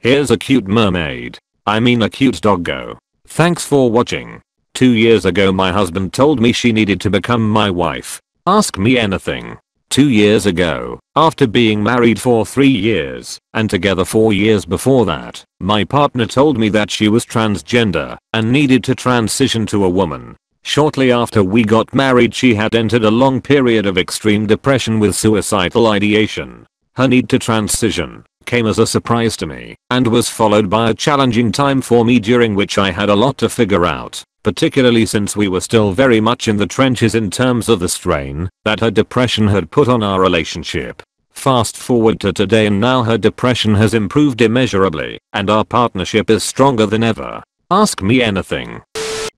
Here's a cute mermaid. I mean a cute doggo. Thanks for watching. 2 years ago my husband told me she needed to become my wife. Ask me anything. 2 years ago, after being married for 3 years, and together 4 years before that, my partner told me that she was transgender and needed to transition to a woman. Shortly after we got married she had entered a long period of extreme depression with suicidal ideation. Her need to transition came as a surprise to me and was followed by a challenging time for me during which I had a lot to figure out, particularly since we were still very much in the trenches in terms of the strain that her depression had put on our relationship. Fast forward to today and now her depression has improved immeasurably and our partnership is stronger than ever. Ask me anything.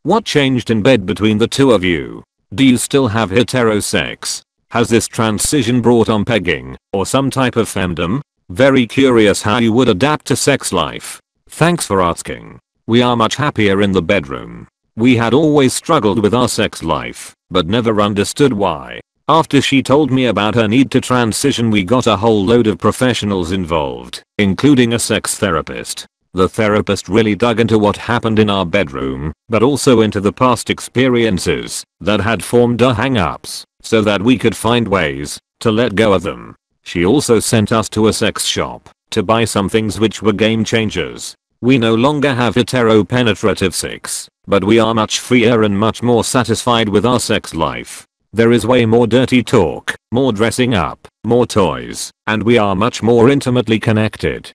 What changed in bed between the two of you? Do you still have hetero sex? Has this transition brought on pegging or some type of femdom? Very curious how you would adapt to sex life. Thanks for asking. We are much happier in the bedroom. We had always struggled with our sex life, but never understood why. After she told me about her need to transition we got a whole load of professionals involved, including a sex therapist. The therapist really dug into what happened in our bedroom, but also into the past experiences that had formed our hang-ups, so that we could find ways to let go of them. She also sent us to a sex shop to buy some things which were game changers. We no longer have hetero penetrative sex, but we are much freer and much more satisfied with our sex life. There is way more dirty talk, more dressing up, more toys, and we are much more intimately connected.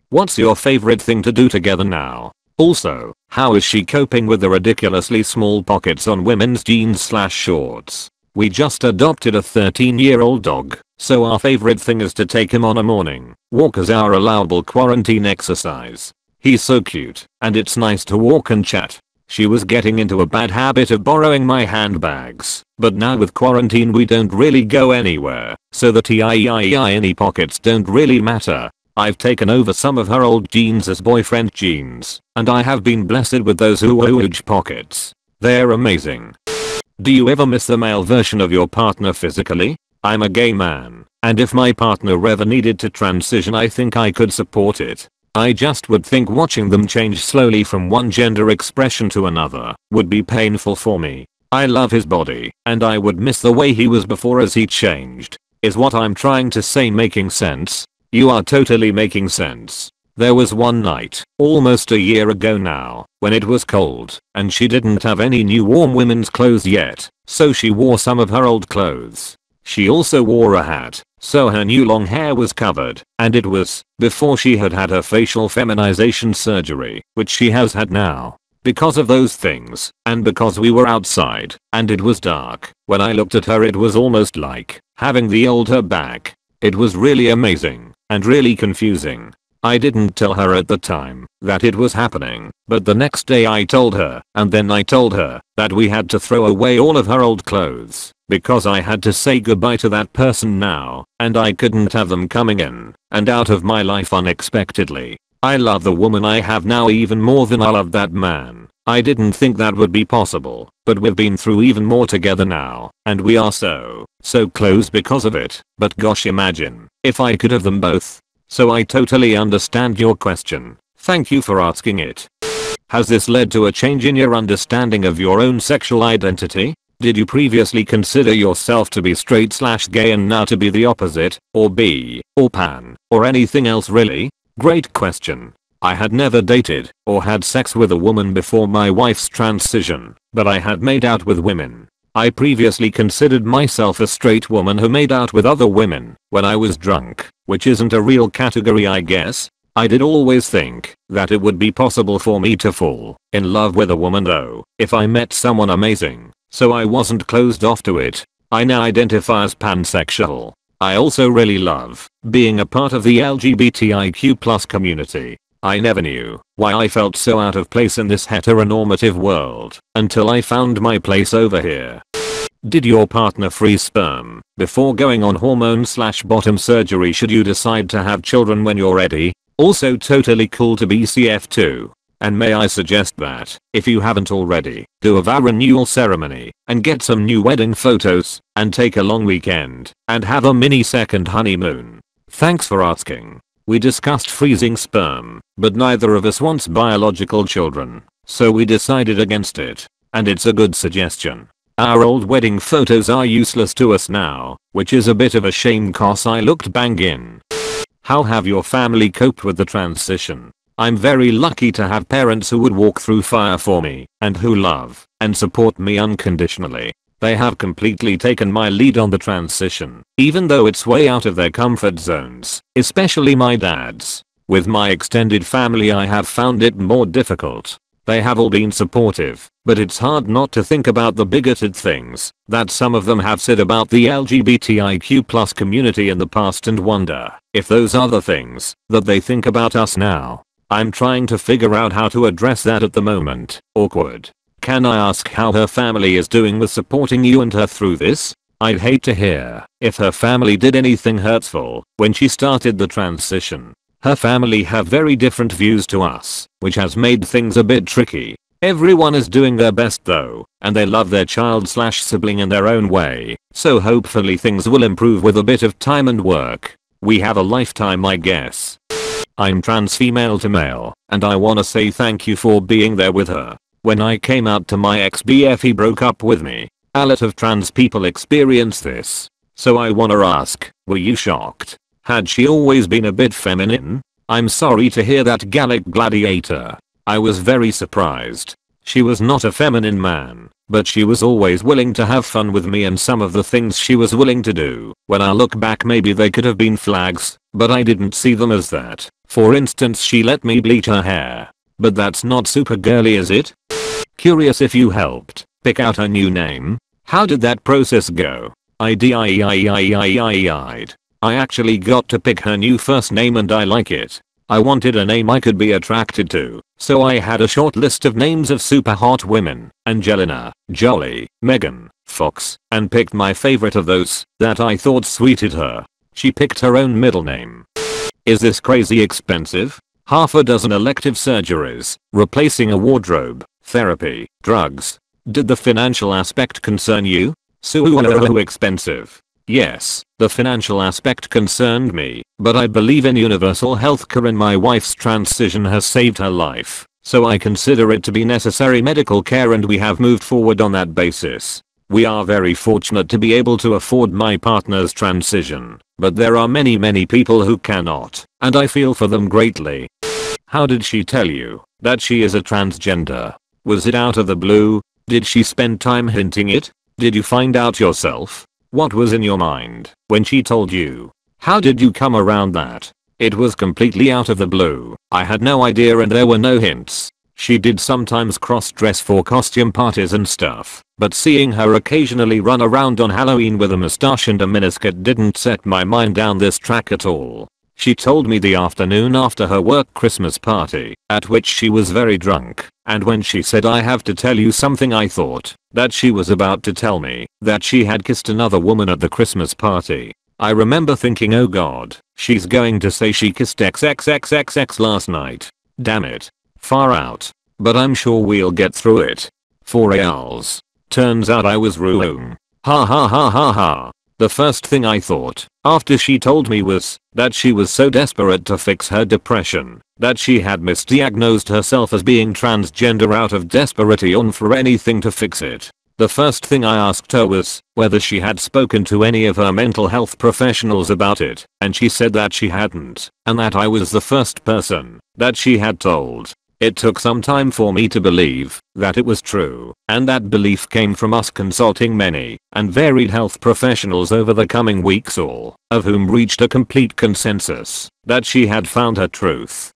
What's your favorite thing to do together now? Also, how is she coping with the ridiculously small pockets on women's jeans/shorts? We just adopted a 13-year-old dog, so our favorite thing is to take him on a morning walk as our allowable quarantine exercise. He's so cute, and it's nice to walk and chat. She was getting into a bad habit of borrowing my handbags, but now with quarantine we don't really go anywhere, so the tiny pockets don't really matter. I've taken over some of her old jeans as boyfriend jeans, and I have been blessed with those huge pockets. They're amazing. Do you ever miss the male version of your partner physically? I'm a gay man, and if my partner ever needed to transition I think I could support it. I just would think watching them change slowly from one gender expression to another would be painful for me. I love his body, and I would miss the way he was before as he changed. Is what I'm trying to say making sense? You are totally making sense. There was one night, almost a year ago now, when it was cold, and she didn't have any new warm women's clothes yet, so she wore some of her old clothes. She also wore a hat, so her new long hair was covered, and it was before she had had her facial feminization surgery, which she has had now. Because of those things, and because we were outside, and it was dark, when I looked at her it was almost like having the old her back. It was really amazing, and really confusing. I didn't tell her at the time that it was happening, but the next day I told her, and then I told her that we had to throw away all of her old clothes, because I had to say goodbye to that person now, and I couldn't have them coming in and out of my life unexpectedly. I love the woman I have now even more than I love that man. I didn't think that would be possible, but we've been through even more together now, and we are so close because of it. But gosh, imagine if I could have them both. So I totally understand your question. Thank you for asking it. Has this led to a change in your understanding of your own sexual identity? Did you previously consider yourself to be straight/gay and now to be the opposite, or bi, or pan, or anything else really? Great question. I had never dated or had sex with a woman before my wife's transition, but I had made out with women. I previously considered myself a straight woman who made out with other women when I was drunk, which isn't a real category I guess. I did always think that it would be possible for me to fall in love with a woman though, if I met someone amazing, so I wasn't closed off to it. I now identify as pansexual. I also really love being a part of the LGBTIQ+ community. I never knew why I felt so out of place in this heteronormative world until I found my place over here. Did your partner freeze sperm before going on hormone/bottom surgery should you decide to have children when you're ready? Also totally cool to be CF2. And may I suggest that, if you haven't already, do a vow renewal ceremony and get some new wedding photos and take a long weekend and have a mini second honeymoon. Thanks for asking. We discussed freezing sperm, but neither of us wants biological children, so we decided against it. And it's a good suggestion. Our old wedding photos are useless to us now, which is a bit of a shame cause I looked bangin'. How have your family coped with the transition? I'm very lucky to have parents who would walk through fire for me and who love and support me unconditionally. They have completely taken my lead on the transition, even though it's way out of their comfort zones, especially my dad's. With my extended family I have found it more difficult. They have all been supportive, but it's hard not to think about the bigoted things that some of them have said about the LGBTIQ+ community in the past and wonder if those are the things that they think about us now. I'm trying to figure out how to address that at the moment. Awkward. Can I ask how her family is doing with supporting you and her through this? I'd hate to hear if her family did anything hurtful when she started the transition. Her family have very different views to us, which has made things a bit tricky. Everyone is doing their best though, and they love their child/sibling in their own way, so hopefully things will improve with a bit of time and work. We have a lifetime, I guess. I'm trans female to male, and I wanna say thank you for being there with her. When I came out to my ex-BF he broke up with me. A lot of trans people experience this. So I wanna ask, were you shocked? Had she always been a bit feminine? I'm sorry to hear that, Gallic Gladiator. I was very surprised. She was not a feminine man, but she was always willing to have fun with me, and some of the things she was willing to do, when I look back maybe they could have been flags, but I didn't see them as that. For instance, she let me bleach her hair. But that's not super girly, is it? Curious if you helped pick out her new name. How did that process go? I actually got to pick her new first name and I like it. I wanted a name I could be attracted to, so I had a short list of names of super hot women: Angelina, Jolly, Megan, Fox, and picked my favorite of those that I thought suited her. She picked her own middle name. Is this crazy expensive? Half a dozen elective surgeries, replacing a wardrobe, therapy, drugs. Did the financial aspect concern you? So expensive. Yes, the financial aspect concerned me, but I believe in universal healthcare and my wife's transition has saved her life, so I consider it to be necessary medical care and we have moved forward on that basis. We are very fortunate to be able to afford my partner's transition, but there are many people who cannot, and I feel for them greatly. How did she tell you that she is a transgender? Was it out of the blue? Did she spend time hinting it? Did you find out yourself? What was in your mind when she told you? How did you come around that? It was completely out of the blue. I had no idea and there were no hints. She did sometimes cross-dress for costume parties and stuff, but seeing her occasionally run around on Halloween with a mustache and a miniskirt didn't set my mind down this track at all. She told me the afternoon after her work Christmas party, at which she was very drunk, and when she said I have to tell you something, I thought that she was about to tell me that she had kissed another woman at the Christmas party. I remember thinking, oh god, she's going to say she kissed XXXXX last night. Damn it. Far out. But I'm sure we'll get through it. 4 ALs. Turns out I was wrong. Ha ha ha ha ha. The first thing I thought after she told me was that she was so desperate to fix her depression that she had misdiagnosed herself as being transgender out of desperation for anything to fix it. The first thing I asked her was whether she had spoken to any of her mental health professionals about it, and she said that she hadn't, and that I was the first person that she had told. It took some time for me to believe that it was true, and that belief came from us consulting many and varied health professionals over the coming weeks, all of whom reached a complete consensus that she had found her truth.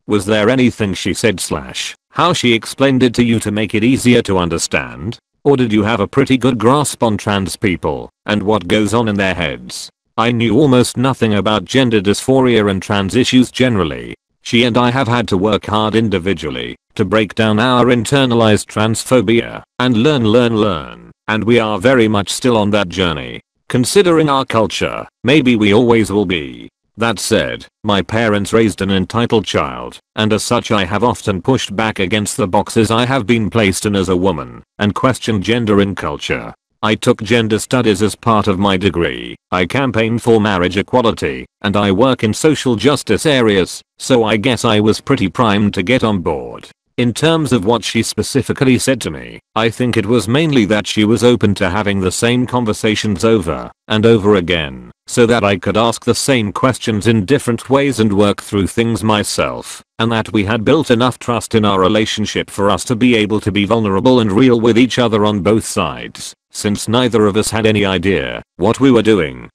Was there anything she said / how she explained it to you to make it easier to understand? Or did you have a pretty good grasp on trans people and what goes on in their heads? I knew almost nothing about gender dysphoria and trans issues generally. She and I have had to work hard individually to break down our internalized transphobia and learn, and we are very much still on that journey. Considering our culture, maybe we always will be. That said, my parents raised an entitled child, and as such I have often pushed back against the boxes I have been placed in as a woman and questioned gender in culture. I took gender studies as part of my degree, I campaigned for marriage equality, and I work in social justice areas, so I guess I was pretty primed to get on board. In terms of what she specifically said to me, I think it was mainly that she was open to having the same conversations over and over again, so that I could ask the same questions in different ways and work through things myself, and that we had built enough trust in our relationship for us to be able to be vulnerable and real with each other on both sides, since neither of us had any idea what we were doing.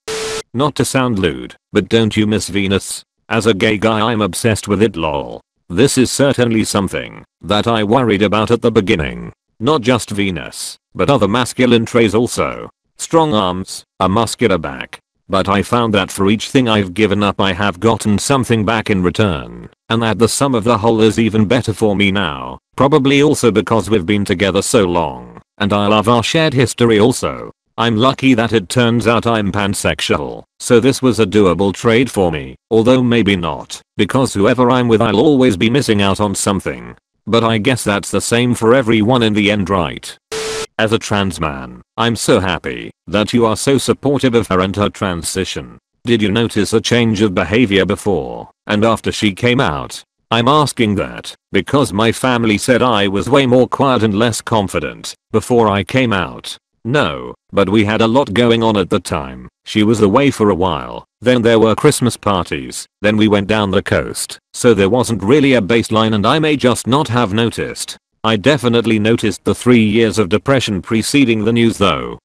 Not to sound lewd, but don't you miss Venus? As a gay guy I'm obsessed with it lol. This is certainly something that I worried about at the beginning. Not just Venus, but other masculine traits also. Strong arms, a muscular back. But I found that for each thing I've given up I have gotten something back in return, and that the sum of the whole is even better for me now, probably also because we've been together so long, and I love our shared history also. I'm lucky that it turns out I'm pansexual, so this was a doable trade for me, although maybe not, because whoever I'm with I'll always be missing out on something. But I guess that's the same for everyone in the end, right? As a trans man, I'm so happy that you are so supportive of her and her transition. Did you notice a change of behavior before and after she came out? I'm asking that because my family said I was way more quiet and less confident before I came out. No, but we had a lot going on at the time. She was away for a while, then there were Christmas parties, then we went down the coast, so there wasn't really a baseline and I may just not have noticed. I definitely noticed the 3 years of depression preceding the news though.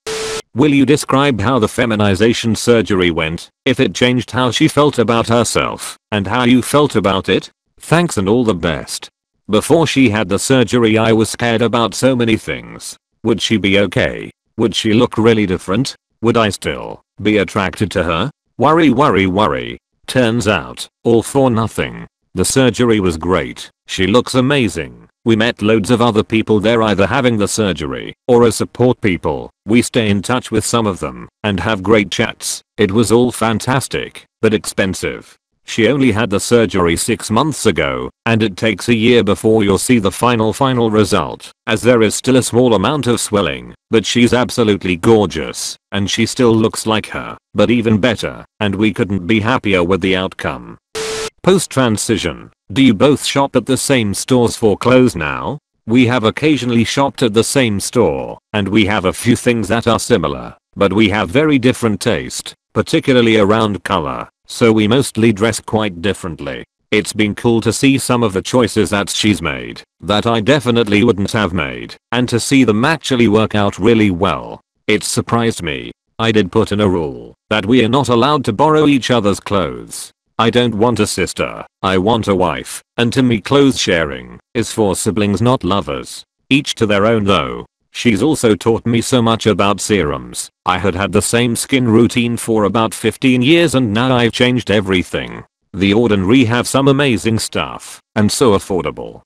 Will you describe how the feminization surgery went, if it changed how she felt about herself, and how you felt about it? Thanks and all the best. Before she had the surgery I was scared about so many things. Would she be okay? Would she look really different? Would I still be attracted to her? Worry. Turns out, all for nothing. The surgery was great. She looks amazing. We met loads of other people there either having the surgery or as support people. We stay in touch with some of them and have great chats. It was all fantastic, but expensive. She only had the surgery 6 months ago, and it takes a year before you'll see the final result, as there is still a small amount of swelling, but she's absolutely gorgeous, and she still looks like her, but even better, and we couldn't be happier with the outcome. Post-transition, do you both shop at the same stores for clothes now? We have occasionally shopped at the same store, and we have a few things that are similar, but we have very different taste, particularly around color. So we mostly dress quite differently. It's been cool to see some of the choices that she's made that I definitely wouldn't have made, and to see them actually work out really well. It surprised me. I did put in a rule that we are not allowed to borrow each other's clothes. I don't want a sister, I want a wife, and to me clothes sharing is for siblings not lovers. Each to their own though. She's also taught me so much about serums. I had the same skin routine for about 15 years and now I've changed everything. The Ordinary have some amazing stuff, and so affordable.